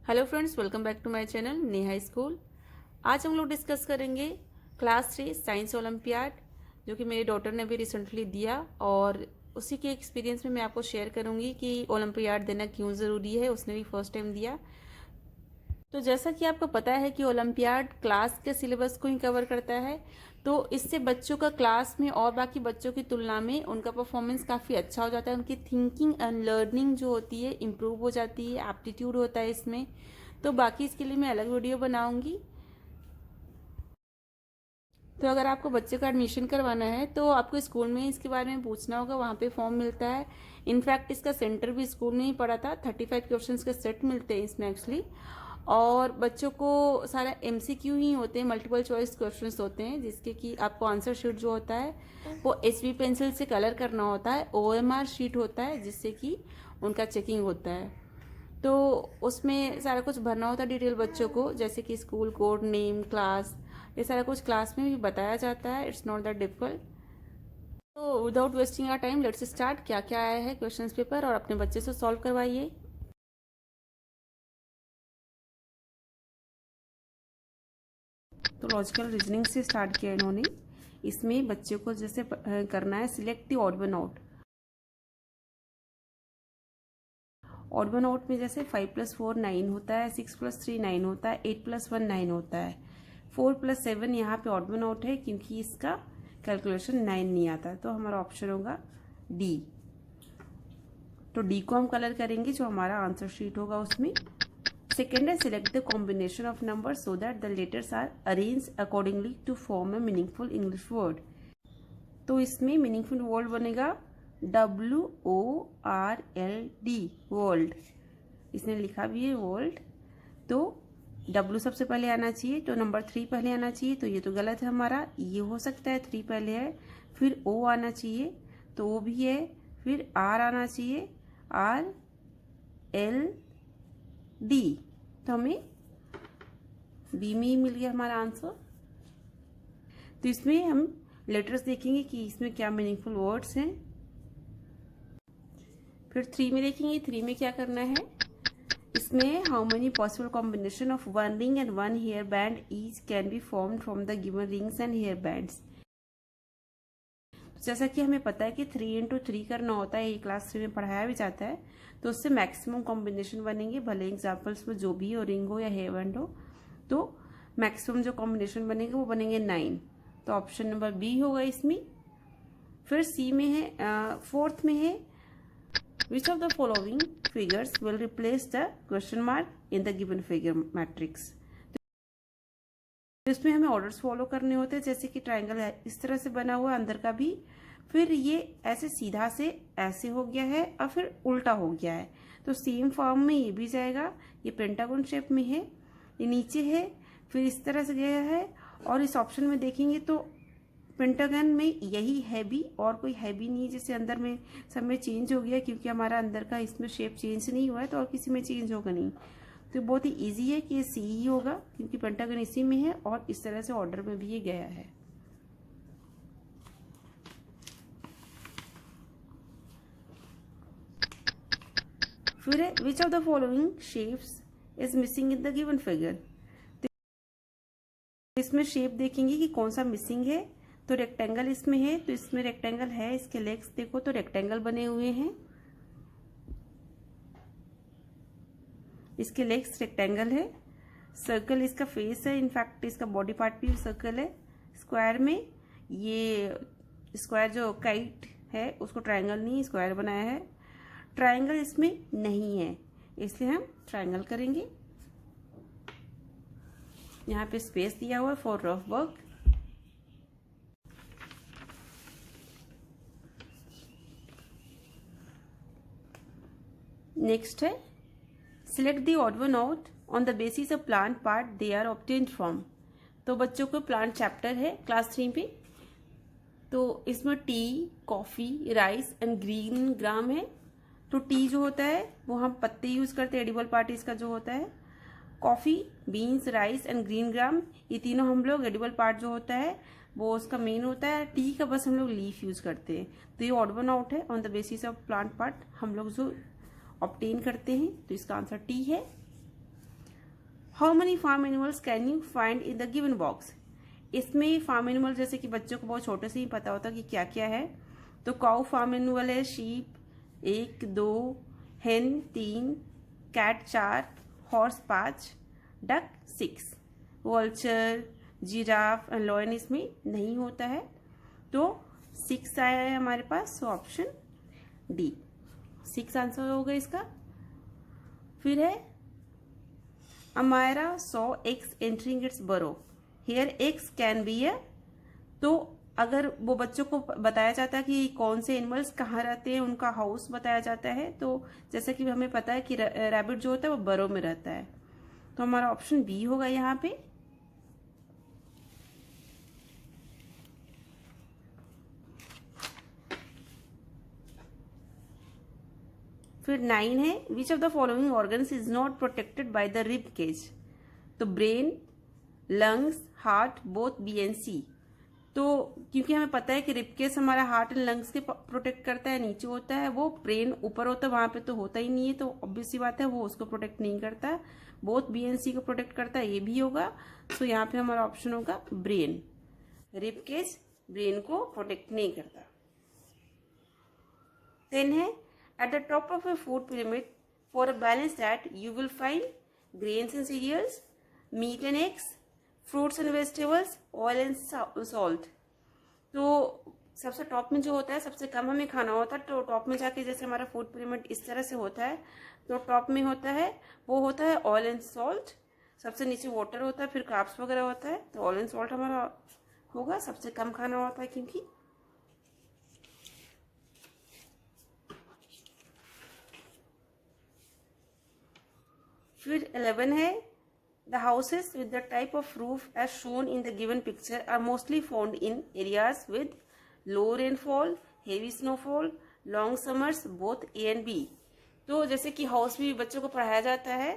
Hello friends, welcome back to my channel Neha school. आज हम लोग डिस्कस करेंगे क्लास 3 साइंस ओलंपियाड, जो कि मेरी डॉटर ने भी रिसेंटली दिया, और उसी के एक्सपीरियंस में मैं आपको शेयर करूंगी कि ओलंपियाड देना क्यों ज़रूरी है। उसने भी फर्स्ट टाइम दिया। तो जैसा कि आपको पता है कि ओलंपियाड क्लास के सिलेबस को ही कवर करता है, तो इससे बच्चों का क्लास में और बाकी बच्चों की तुलना में उनका परफॉर्मेंस काफ़ी अच्छा हो जाता है। उनकी थिंकिंग एंड लर्निंग जो होती है इम्प्रूव हो जाती है, एप्टीट्यूड होता है इसमें। तो बाकी इसके लिए मैं अलग वीडियो बनाऊंगी। तो अगर आपको बच्चे का एडमिशन करवाना है तो आपको स्कूल में इसके बारे में पूछना होगा, वहाँ पे फॉर्म मिलता है। इनफैक्ट इसका सेंटर भी स्कूल में ही पड़ा था। 35 क्वेश्चंस के सेट मिलते हैं इसमें एक्चुअली। और बच्चों को सारा एमसीक्यू ही होते हैं, मल्टीपल चॉइस क्वेश्चंस होते हैं, जिसके कि आपको आंसर शीट जो होता है वो एचबी पेंसिल से कलर करना होता है। ओएमआर शीट होता है जिससे कि उनका चेकिंग होता है। तो उसमें सारा कुछ भरना होता है डिटेल बच्चों को, जैसे कि स्कूल कोड, नेम, क्लास, ये सारा कुछ क्लास में भी बताया जाता है। It's not that difficult. तो without wasting our time let's start. क्या क्या आया है क्वेश्चन पेपर, और अपने बच्चे से सॉल्व करवाइए। तो लॉजिकल रीजनिंग से स्टार्ट किया इन्होंने। इसमें बच्चे को जैसे करना है, select the odd one out. Odd one out में जैसे 5 + 4 9 होता है, 6 + 3 9 होता है, 8 + 1 9 होता है, 4 + 7 यहाँ पे ऑड वन आउट है क्योंकि इसका कैलकुलेशन 9 नहीं आता। तो हमारा ऑप्शन होगा डी। तो डी को हम कलर करेंगे जो हमारा आंसर शीट होगा उसमें। सेकेंड है, select the combination of number so that the letters are arrange accordingly to form a meaningful English word. तो इसमें मीनिंगफुल वर्ड बनेगा WORLD, वर्ल्ड। इसने लिखा भी है वर्ल्ड। तो W सबसे पहले आना चाहिए, तो नंबर 3 पहले आना चाहिए, तो ये तो गलत है हमारा। ये हो सकता है 3 पहले है, फिर O आना चाहिए, तो वो भी है, फिर R आना चाहिए, RLD। तो हमें बी में ही मिल गया हमारा आंसर। तो इसमें हम लेटर्स देखेंगे कि इसमें क्या मीनिंगफुल वर्ड्स हैं। फिर 3 में देखेंगे 3 में क्या करना है। इसमें how many possible combination of one ring and one hair band each can be form from the given rings and hair bands. जैसा कि हमें पता है कि 3 × 3 करना होता है, ये क्लास 3 में पढ़ाया भी जाता है। तो उससे मैक्सिमम कॉम्बिनेशन बनेंगे, भले एग्जाम्पल्स में जो भी हो, रिंग हो या हेयर बैंड हो। तो मैक्सिमम जो कॉम्बिनेशन बनेंगे वो बनेंगे 9। तो ऑप्शन नंबर बी होगा इसमें। फिर सी में है, फोर्थ में है, which of the following figures will replace the question mark in the given figure matrix। तो इसमें हमें ऑर्डर्स फॉलो करने होते हैं, जैसे कि ट्रायंगल है इस तरह से बना हुआ अंदर का भी, फिर ये ऐसे सीधा से ऐसे हो गया है और फिर उल्टा हो गया है। तो सेम फॉर्म में ये भी जाएगा। ये पेंटागन शेप में है, ये नीचे है, फिर इस तरह से गया है। और इस ऑप्शन में देखेंगे तो पेंटागन में यही है भी, और कोई है भी नहीं। जैसे अंदर में सब में चेंज हो गया क्योंकि हमारा अंदर का इसमें शेप चेंज नहीं हुआ है, तो और किसी में चेंज होगा नहीं। तो बहुत ही इजी है कि ये सी ही होगा क्योंकि पेंटागन इसी में है और इस तरह से ऑर्डर में भी ये गया है। फिर है, which of the following shapes is missing in the given figure. तो इसमें शेप देखेंगे कि कौन सा मिसिंग है। तो रेक्टेंगल इसमें है, तो इसमें रेक्टेंगल है। इसके लेग्स देखो तो रेक्टेंगल बने हुए हैं, इसके लेग्स रेक्टेंगल है। सर्कल इसका फेस है, इनफैक्ट इसका बॉडी पार्ट भी सर्कल है। स्क्वायर में ये स्क्वायर जो काइट है उसको ट्रायंगल नहीं स्क्वायर बनाया है। ट्रायंगल इसमें नहीं है, इसलिए हम ट्रायंगल करेंगे। यहाँ पे स्पेस दिया हुआ है फॉर रफ वर्क। नेक्स्ट है, select the odd one out on the basis of plant part they are obtained from. तो बच्चों को प्लांट चैप्टर है क्लास 3 पे। तो इसमें T, coffee, rice and green gram है। तो टी जो होता है वो हम पत्ते यूज करते हैं, एडिबल पार्ट इसका जो होता है। Coffee, beans, rice and green gram, ये तीनों हम लोग एडिबल पार्ट जो होता है वो उसका मेन होता है। टी का बस हम लोग लीफ यूज करते हैं। तो ये ऑड वन आउट है on the basis of plant part हम लोग जो ऑब्टेन करते हैं। तो इसका आंसर टी है। How many farm animals can you find in the given box. इसमें फार्म एनिमल जैसे कि बच्चों को बहुत छोटे से ही पता होता कि क्या क्या है। तो काउ फार्म एनिमल है, sheep 1 2, hen 3, cat 4, horse 5, duck 6, vulture, giraffe and lion इसमें नहीं होता है। तो 6 आया है हमारे पास, सो ऑप्शन डी 6 आंसर होगा इसका। फिर है Amaira saw X entering its burrow, here X can be A. तो अगर वो बच्चों को बताया जाता है कि कौन से एनिमल्स कहाँ रहते हैं, उनका हाउस बताया जाता है, तो जैसा कि हमें पता है कि रैबिट जो होता है वो बरो में रहता है, तो हमारा ऑप्शन बी होगा यहाँ पे। फिर 9 है which of the following organs is not protected by the rib cage. तो brain, lungs, heart both B and C. तो क्योंकि हमें पता है कि रिब केज हमारा हार्ट एंड लंग्स के प्रोटेक्ट करता है, नीचे होता है, वो ब्रेन ऊपर होता है, वहां पे तो होता ही नहीं है, तो ऑब्वियस सी बात है वो उसको प्रोटेक्ट नहीं करता। बोथ बी एंड सी को प्रोटेक्ट करता है, ये भी होगा। सो यहाँ पे हमारा ऑप्शन होगा ब्रेन। रिब केज ब्रेन को प्रोटेक्ट नहीं करता। 10 है at the top of a food pyramid for a balanced diet you will find grains and cereals, meat and eggs, fruits and vegetables, oil and salt। तो सबसे top में जो होता है सबसे कम हमें खाना होता है, तो टॉप में जाके जैसे हमारा फूड पिरामिड इस तरह से होता है, तो टॉप में होता है वो होता है ऑयल एंड सॉल्ट, सबसे नीचे वाटर होता है, फिर कार्ब्स वगैरह होता है, तो ऑयल एंड सॉल्ट हमारा होगा, सबसे कम खाना होता है क्योंकि। फिर 11 है the houses with the type of roof as shown in the given picture are mostly found in areas with low rainfall, heavy snowfall, long summers, both A and B. तो जैसे कि हाउस भी बच्चों को पढ़ाया जाता है,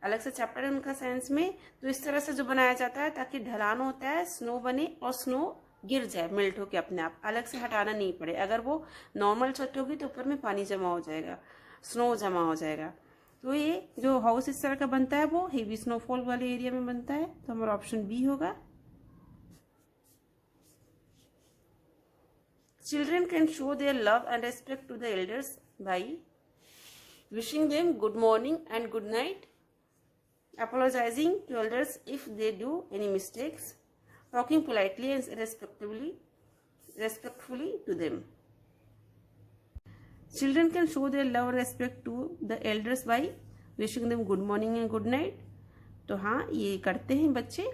अलग से चैप्टर है उनका साइंस में, तो इस तरह से जो बनाया जाता है ताकि ढलान होता है, स्नो बने और स्नो गिर जाए मेल्ट होके अपने आप, अलग से हटाना नहीं पड़े। अगर वो नॉर्मल छत होगी तो ऊपर में पानी जमा हो जाएगा, स्नो जमा हो जाएगा। तो ये जो हाउस इस तरह का बनता है वो हेवी स्नोफॉल वाले एरिया में बनता है, तो हमारा ऑप्शन बी होगा। Children can show their love and respect to the elders by wishing them good morning and good night, apologizing to elders if they do any mistakes, talking politely and respectfully to them. Children can show their love and respect to the elders by wishing them good morning and good night. तो हाँ ये करते हैं बच्चे।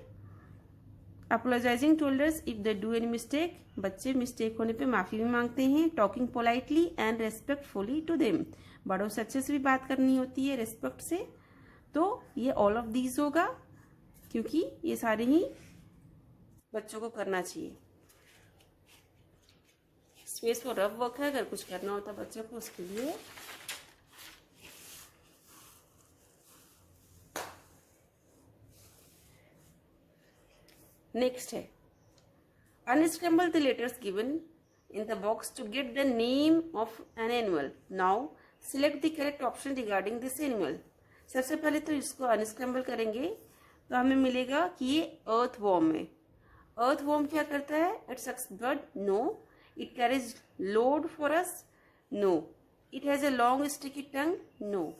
Apologizing to elders if they do any mistake, बच्चे mistake होने पे माफ़ी भी मांगते हैं। Talking politely and respectfully to them, बड़ों से अच्छे से भी बात करनी होती है रेस्पेक्ट से। तो ये ऑल ऑफ दीज होगा क्योंकि ये सारे ही बच्चों को करना चाहिए। स्पेस फॉर रफ वर्क है, अगर कुछ करना होता बच्चों को उसके लिए। नेक्स्ट है unscramble the letters given in the box to get the name of an animal. Now select the correct option regarding this animal. सबसे पहले तो इसको अनस्क्रैम्बल करेंगे तो हमें मिलेगा कि ये अर्थ वॉर्म है। अर्थ वॉर्म क्या करता है? It sucks blood, no. It carries load for us, no. It has a long sticky tongue, no.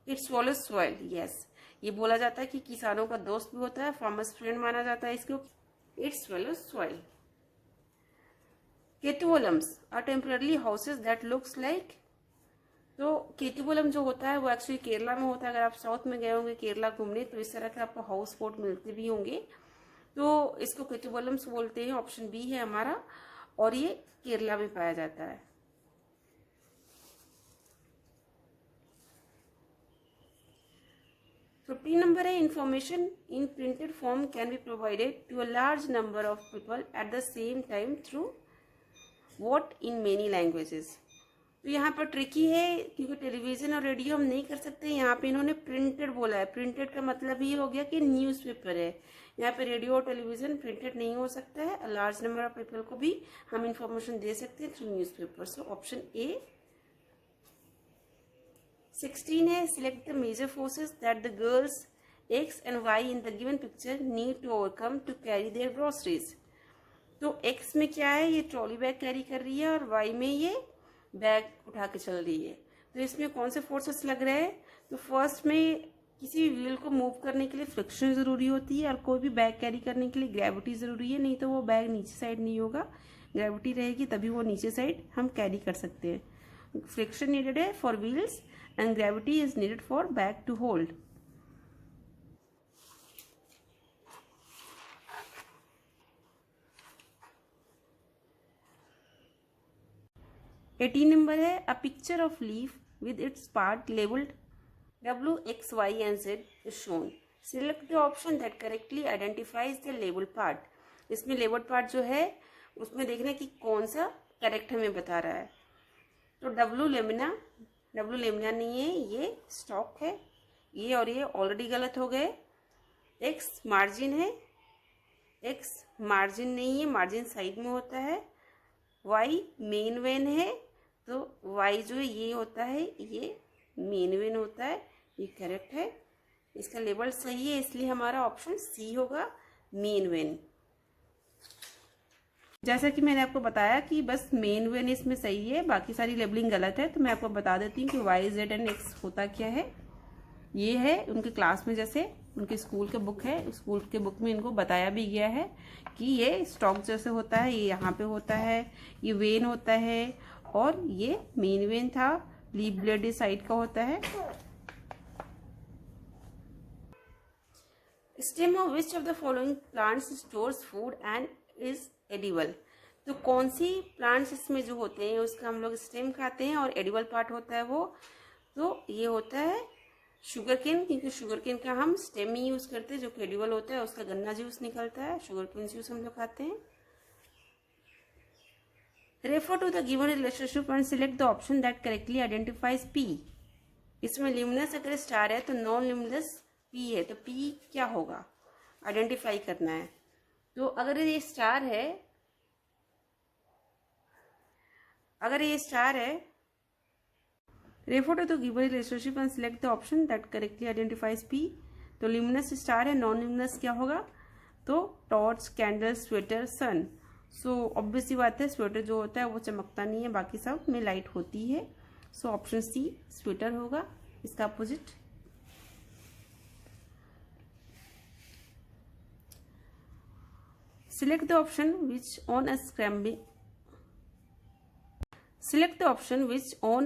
It swallows soil, yes. ये बोला जाता है कि किसानों का दोस्त भी होता है, फार्मर्स फ्रेंड माना जाता है इसको। It swallows soil। Kettuvallams are temporary houses that looks like. तो केटुवोलम जो होता है वो एक्चुअली केरला में होता है। अगर आप साउथ में गए होंगे केरला घूमने तो इस तरह के आपको हाउस बोट मिलते भी होंगे, तो इसको केटुवोलम्स बोलते हैं। ऑप्शन बी है हमारा, और ये केरला में पाया जाता है। तो 15 नंबर है information in printed form can be provided to a large number of people at the same time through what in many languages. तो यहाँ पर ट्रिकी है क्योंकि टेलीविजन और रेडियो हम नहीं कर सकते। यहाँ पे इन्होंने प्रिंटेड बोला है। प्रिंटेड का मतलब ये हो गया कि न्यूज़पेपर है। यहाँ पे रेडियो और टेलीविजन प्रिंटेड नहीं हो सकता है। लार्ज नंबर ऑफ पीपल को भी हम इंफॉर्मेशन दे सकते हैं through newspaper. So option A. 16 है select the major forces that the girls X and Y in the given picture need to overcome to carry their groceries. तो X में क्या है, ये ट्रॉली बैग कैरी कर रही है और Y में ये बैग उठा के चल रही है। तो इसमें कौन से फोर्सेस लग रहे हैं? तो फर्स्ट में किसी भी व्हील को मूव करने के लिए फ्रिक्शन ज़रूरी होती है और कोई भी बैग कैरी करने के लिए ग्रेविटी ज़रूरी है, नहीं तो वो बैग नीचे साइड नहीं होगा। ग्रेविटी रहेगी तभी वो नीचे साइड हम कैरी कर सकते हैं। फ्रिक्शन नीडेड है for wheels and gravity is needed for bag to hold. Eighteen number है, a picture of leaf with its part labelled W, X, Y and Z is shown. Select the option that correctly identifies the label part. इसमें labeled part जो है उसमें देखना कि कौन सा correct हमें बता रहा है। तो W लेमिना नहीं है, ये स्टॉक है। ये और ये ऑलरेडी गलत हो गए। X मार्जिन है, X मार्जिन नहीं है, मार्जिन साइड में होता है। Y मेन वेन है, तो Y जो है ये होता है, ये मेन वेन होता है, ये करेक्ट है। इसका लेबल सही है, इसलिए हमारा ऑप्शन सी होगा, मेन वेन। जैसा कि मैंने आपको बताया कि बस मेन वेन इसमें सही है, बाकी सारी लेबलिंग गलत है। तो मैं आपको बता देती हूँ कि वाई, जेड एंड एक्स होता क्या है। ये है उनके क्लास में, जैसे उनके स्कूल के बुक है, स्कूल के बुक में इनको बताया भी गया है कि ये स्टॉक जैसे होता है, ये यहाँ पे होता है, ये वेन होता है और ये मेन वेन था, लीफ ब्लेड इस साइड का होता है। Stem of which of the following plants stores food and is edible. तो कौन सी प्लांट्स इसमें जो होते हैं उसका हम लोग स्टेम खाते हैं और एडिबल पार्ट होता है वो, तो ये होता है शुगर केन, क्योंकि शुगर केन का हम स्टेम ही यूज करते हैं, जो कि एडिबल होता है, उसका गन्ना जूस निकलता है, शुगर केन जूस हम लोग खाते हैं। Refer to the given relationship and select the option that correctly identifies P. इसमें लिमिनस अगर स्टार है तो नॉन लिमिनस पी है, तो पी क्या होगा आइडेंटिफाई करना है। तो अगर ये स्टार है, refer to the given relationship and select the option that correctly identifies P. तो लिमिनस स्टार है, नॉन लिमिनस क्या होगा, तो torch, candle, sweater, sun. So obvious सी बात है, स्वेटर जो होता है वो चमकता नहीं है, बाकी सब में लाइट होती है। सो ऑप्शन सी स्वेटर होगा इसका opposite. Select the option which on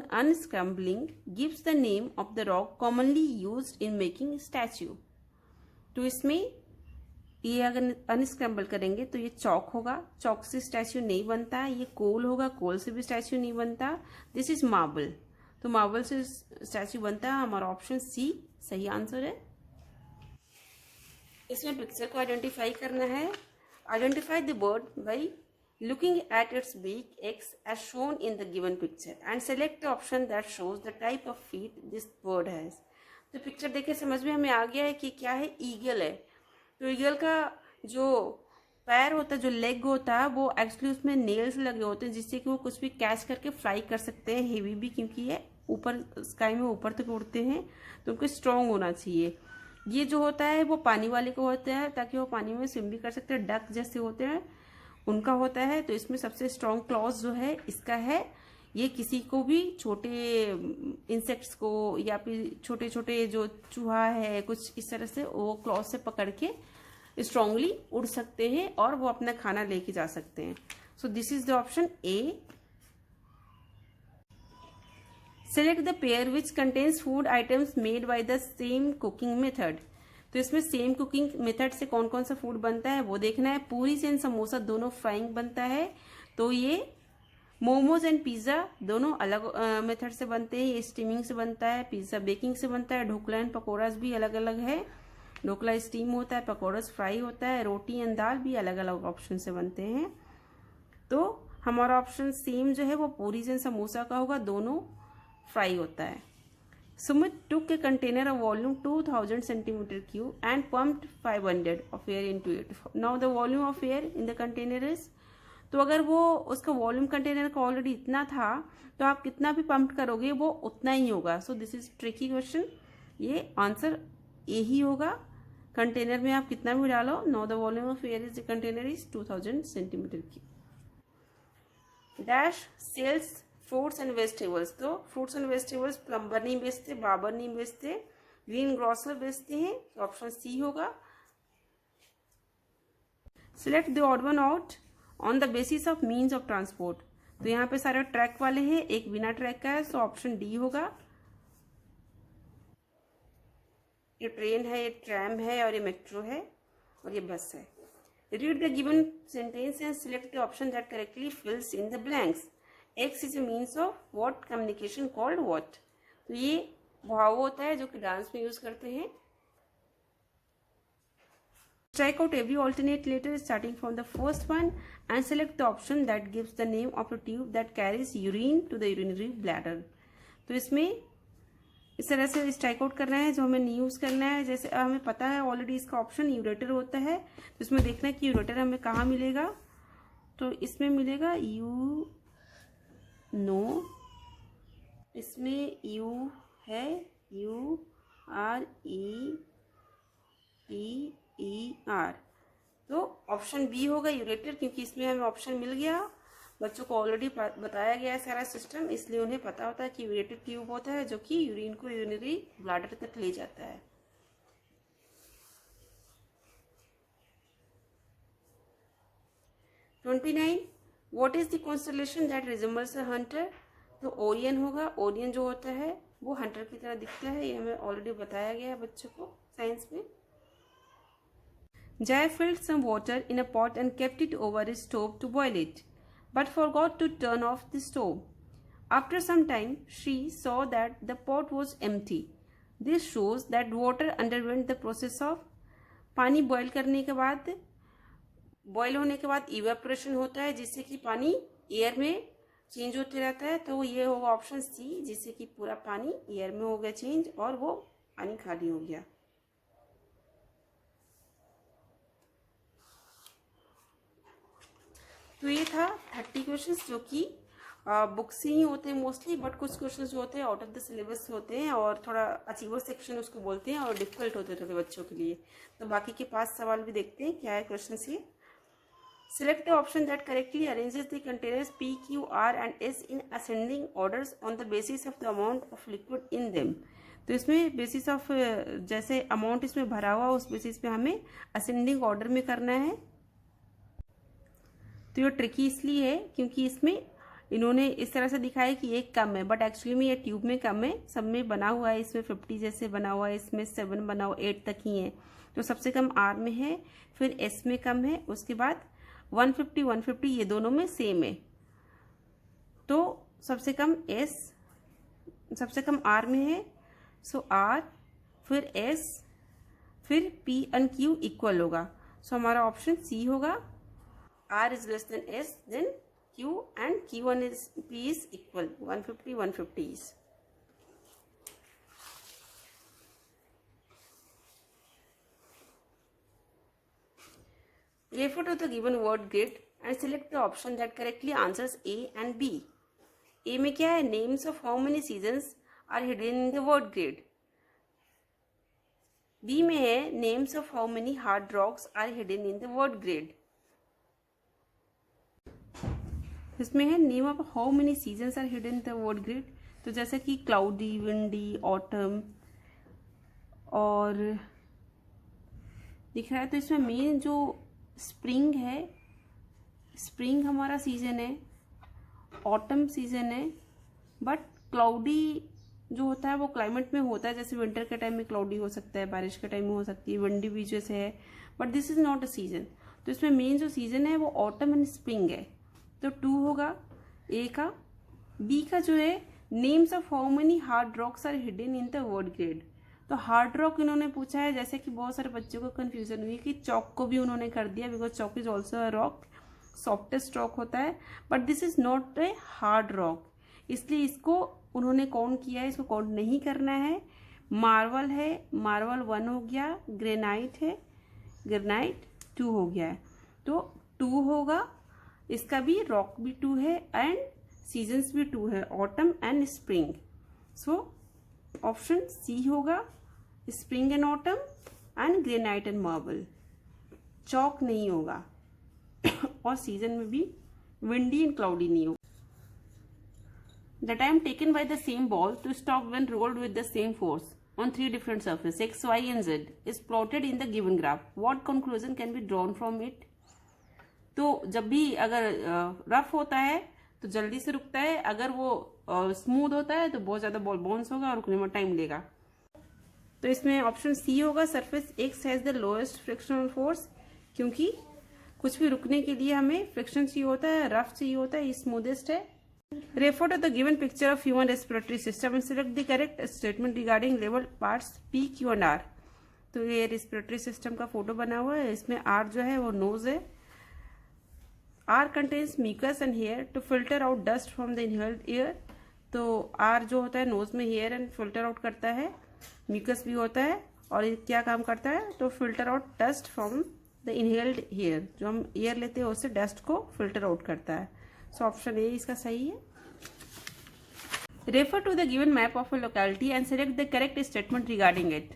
unscrambling gives the name of the rock commonly used in making statue। तो इसमें ये अगर अनस्क्रैम्बल करेंगे तो ये चौक होगा, चौक से स्टैच्यू नहीं बनता है। ये कोल होगा, कोल से भी स्टैच्यू नहीं बनता। दिस इज मार्बल, तो मार्बल से स्टैच्यू बनता है। हमारा ऑप्शन सी सही आंसर है। इसमें पिक्चर को आइडेंटिफाई करना है। Identify the bird by looking at its beak X as shown in the given picture and select the option that shows the type of feet this bird has। तो picture देख के समझ में हमें आ गया है कि क्या है, ईगल है। तो ईगल का जो पैर होता है, जो लेग होता है, वो एक्चुअली उसमें नेल्स लगे होते हैं जिससे कि वो कुछ भी कैच करके फ्लाई कर सकते हैं, हेवी भी, क्योंकि ये ऊपर स्काई में ऊपर तक उड़ते हैं, तो उनको स्ट्रॉन्ग होना चाहिए। ये जो होता है वो पानी वाले को होता है, ताकि वो पानी में स्विम भी कर सकते हैं, डक जैसे होते हैं उनका होता है। तो इसमें सबसे स्ट्रॉन्ग क्लॉज जो है इसका है। ये किसी को भी, छोटे इंसेक्ट्स को या फिर छोटे छोटे जो चूहा है कुछ इस तरह से, वो क्लॉज से पकड़ के स्ट्रांगली उड़ सकते हैं और वो अपना खाना लेके जा सकते हैं। सो this is the option A. Select the pair which contains food items made by the same cooking method। तो इसमें सेम कुकिंग मेथड से कौन कौन सा फूड बनता है वो देखना है। पूरी एंड समोसा दोनों फ्राइंग बनता है, तो ये मोमोज एंड पिज्जा दोनों अलग मेथड से बनते हैं। ये स्टीमिंग से बनता है, पिज्जा बेकिंग से बनता है। ढोकला एंड पकौड़ास भी अलग अलग है, ढोकला स्टीम होता है, पकौड़ास फ्राई होता है। रोटी एंड दाल भी अलग अलग ऑप्शन से बनते हैं। तो हमारा ऑप्शन सेम जो है वो पूरी एंड समोसा का होगा, दोनों फ्राई होता है। Sumit took a container of volume 2000 cm3 and pumped 500 of air into it। Now the volume of air in the container is। तो अगर वो उसका वॉल्यूम कंटेनर का ऑलरेडी इतना था तो आप कितना भी पंप करोगे वो उतना ही होगा। So this is tricky question. ये आंसर ए ही होगा, कंटेनर में आप कितना भी डालो, no the volume of air is the container is 2000 centimetre की। Dash sells fruits and vegetables, तो फ्रूट्स एंड वेजिटेबल्स प्लम्बर नहीं बेचते, बाबर नहीं बेचते, ग्रीन ग्रोसर बेचते हैं, ऑप्शन सी होगा। Select the odd one out on the basis of means of transport, तो यहाँ पे सारे ट्रैक वाले हैं, एक बिना ट्रैक का है, तो ऑप्शन डी होगा। ये ट्रेन है, ये ट्रैम है, और ये मेट्रो है, और ये बस है। Read the given sentence and select the option that correctly fills in the blanks. X is a means of what communication called what, तो ये भाव होता है जो कि डांस में यूज करते हैं। Strike out every alternate letter starting from the first one and select the option that gives the name of a tube that carries urine to the urinary bladder। तो इसमें इस तरह से स्ट्राइक आउट करना है, जो हमें नहीं यूज करना है। जैसे हमें पता है ऑलरेडी इसका ऑप्शन यूरेटर होता है, तो इसमें देखना है कि यूरेटर हमें कहाँ मिलेगा, तो इसमें मिलेगा यू नो, इसमें यू है, यू आर ई आर, तो ऑप्शन बी होगा यूरेटर, क्योंकि इसमें हमें ऑप्शन मिल गया। बच्चों को ऑलरेडी बताया गया है सारा सिस्टम, इसलिए उन्हें पता होता है कि यूरेटर ट्यूब होता है जो कि यूरिन को यूरिनरी ब्लैडर तक ले जाता है। What is the constellation that resembles a Hunter, तो ओरियन होगा। ओरियन जो होता है वो हंटर की तरह दिखता है, ये हमें ऑलरेडी बताया गया है बच्चों को साइंस में। Jai filled some water in a pot and kept it over his stove to boil it, but forgot to turn off the stove. After some time, she saw that the pot was empty. This shows that water underwent the process of पानी boil करने के बाद, boil होने के बाद evaporation होता है, जिससे कि पानी एयर में चेंज होते रहता है, तो ये होगा ऑप्शन सी, जिससे कि पूरा पानी एयर में हो गया चेंज और वो पानी खाली हो गया। तो ये था 30 क्वेश्चंस जो कि बुक से ही होते हैं मोस्टली, बट कुछ क्वेश्चंस जो होते हैं आउट ऑफ द सिलेबस होते हैं और थोड़ा अचीवर सेक्शन उसको बोलते हैं और डिफिकल्ट होते थे बच्चों के लिए। तो बाकी के 5 सवाल भी देखते हैं क्या है क्वेश्चन ये। Select the option that correctly arranges the containers P Q R and S in ascending orders on the basis of the amount of liquid in them. तो इसमें बेसिस ऑफ जैसे अमाउंट इसमें भरा हुआ उस बेसिस पे हमें असेंडिंग ऑर्डर में करना है। तो ये ट्रिकी इसलिए है क्योंकि इसमें इन्होंने इस तरह से दिखाया कि एक कम है, बट एक्चुअली में ये ट्यूब में कम है, सब में बना हुआ है, इसमें 50 जैसे बना हुआ है, इसमें 7 बना हुआ, 8 तक ही है। तो सबसे कम आर में है, फिर एस में कम है, उसके बाद 150 150 ये दोनों में सेम है। तो सबसे कम एस, सबसे कम आर में है, सो आर फिर एस फिर पी एंड क्यू इक्वल होगा। सो हमारा ऑप्शन सी होगा, R is less than S, then Q and Q1 is P is equal 150 150 is. Refer to the given word grid and select the option that correctly answers A and B. A में क्या है, names of how many seasons are hidden in the word grid. B में है names of how many hard rocks are hidden in the word grid. इसमें है name of how many seasons are hidden in the word grid. तो जैसे कि cloudy, windy, autumn और दिख रहा है। तो इसमें मेन जो स्प्रिंग है, स्प्रिंग हमारा सीजन है, ऑटम सीजन है, बट क्लाउडी जो होता है वो क्लाइमेट में होता है, जैसे विंटर के टाइम में क्लाउडी हो सकता है, बारिश के टाइम में हो सकती है, विंडी भी जैसे है, but this is not a season. तो इसमें मेन जो सीजन है वो ऑटम एंड स्प्रिंग है, तो 2 होगा ए का। बी का जो है names of how many hard rocks are hidden in the word grid. तो हार्ड रॉक इन्होंने पूछा है, जैसे कि बहुत सारे बच्चों को कंफ्यूजन हुई कि चौक को भी उन्होंने कर दिया, because Chowk is also a rock, softest rock होता है, but this is not a hard rock, इसलिए इसको उन्होंने काउंट किया है, इसको काउंट नहीं करना है। मार्बल है, मार्बल 1 हो गया, ग्रेनाइट है, ग्रेनाइट 2 हो गया है, तो 2 होगा। इसका भी रॉक भी 2 है एंड सीजन्स भी 2 है, autumn and spring. So option C होगा, spring and autumn. And granite and marble. Chalk नहीं होगा और सीजन में भी विंडी एंड क्लाउडी नहीं होगा। The time taken by the same ball to stop when rolled with the same force on three different surfaces x, y and z is plotted in the given graph. What conclusion can be drawn from it? तो जब भी अगर rough होता है तो जल्दी से रुकता है, अगर वो स्मूथ होता है तो बहुत ज्यादा बॉल बाउंस होगा और रुकने में टाइम लेगा। तो इसमें ऑप्शन सी होगा, surface x has the lowest frictional force, क्योंकि कुछ भी रुकने के लिए हमें फ्रिक्शन चाहिए होता है, रफ चाहिए होता है, ये स्मूदेस्ट है। Refer to the given picture of human respiratory system and select the correct statement regarding labeled parts P, Q and R। तो ये रेस्पिरेटरी सिस्टम का फोटो बना हुआ है, इसमें R जो है वो नोज है। R contains mucus and hair to filter out dust from the inhaled air। तो R जो होता है नोज में हेयर एंड फिल्टर आउट करता है, म्यूकस भी होता है, और ये क्या काम करता है तो filter out dust from the inhaled air, जो हम एयर लेते हैं उससे डस्ट को फिल्टर आउट करता है। सो ऑप्शन ए इसका सही है। Refer to the given map of a locality and select the correct statement regarding it.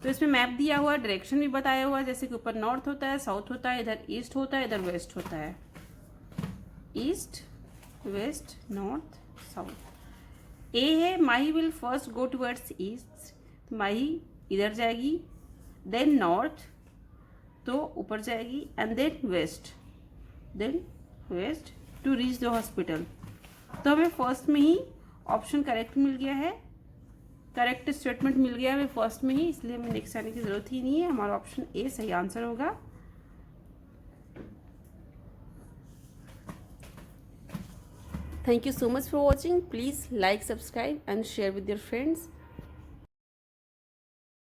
तो इसमें मैप दिया हुआ, डायरेक्शन भी बताया हुआ है, जैसे कि ऊपर नॉर्थ होता है, साउथ होता है, इधर ईस्ट होता है, इधर वेस्ट होता है, east west north south. A है Mahi will first go towards east, तो माही इधर जाएगी, देन नॉर्थ तो ऊपर जाएगी, and then west, then west to reach the hospital. तो हमें फर्स्ट में ही ऑप्शन करेक्ट मिल गया है, करेक्ट स्टेटमेंट मिल गया हमें फर्स्ट में ही, इसलिए हमें नेक्स्ट आने की जरूरत ही नहीं है। हमारा ऑप्शन ए सही आंसर होगा। Thank you so much for watching. Please like, subscribe and share with your friends.